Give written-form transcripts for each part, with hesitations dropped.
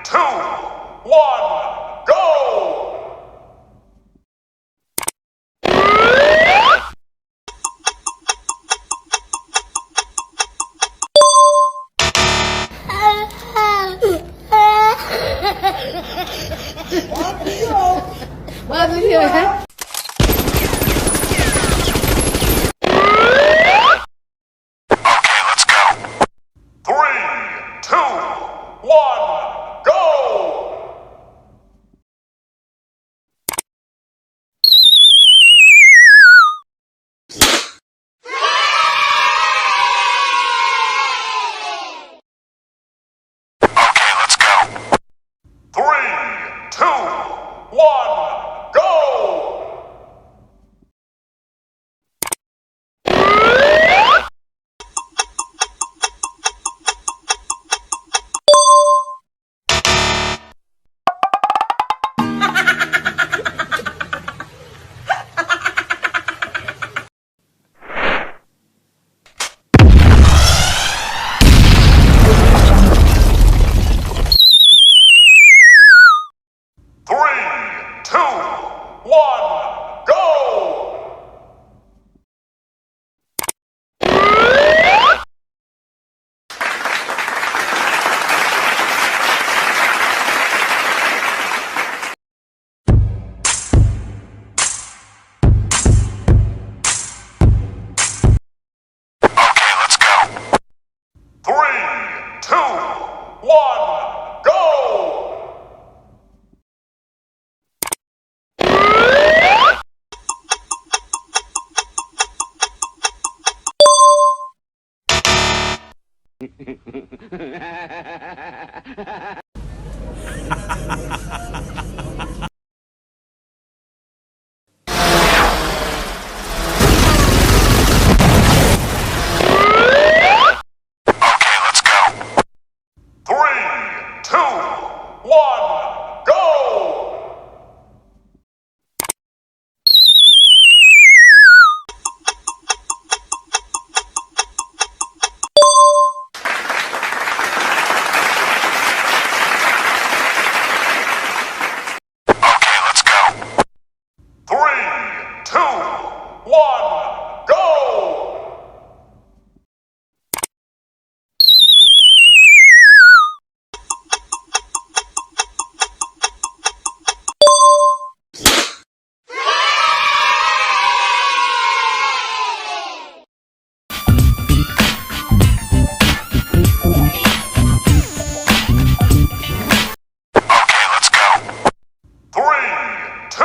2, 1, go! Bagus ya kan? Okay, let's go. 3, 2, 1, go! Okay, let's go. 3, 2, 1, go! Three, two, one, go! Okay, let's go. 3, 2, 1, go! Okay, let's go. 3, 2, 1, go! Okay, let's go. 3, 2, 1, go! Okay, let's go. 3, 2,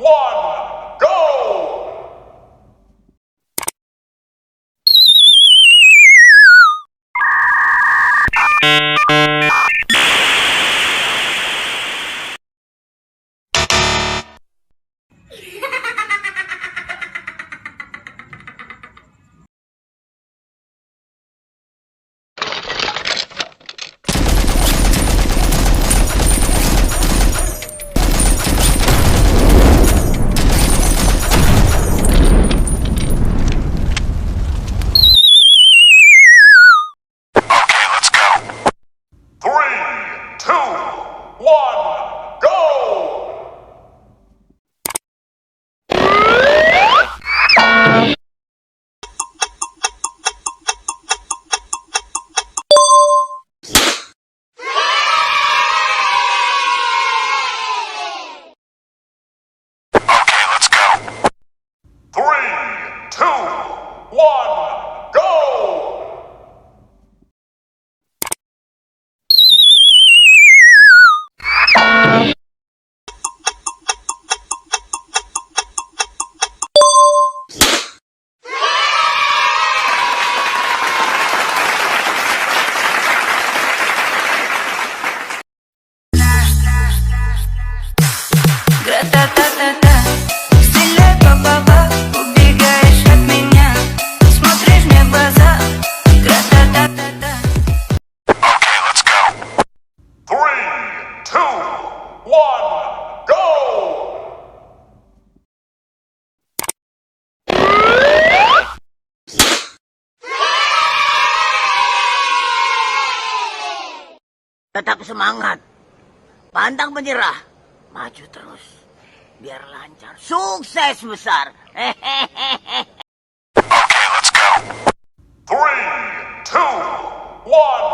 1, go! Okay, let's go. 3, 2, 1, go! Okay, let's go. 3, 2, 1, go! Tetap semangat. Pantang menyerah. Maju terus. Biar lancar. Sukses besar. Okay, let's go. 3, 2, 1.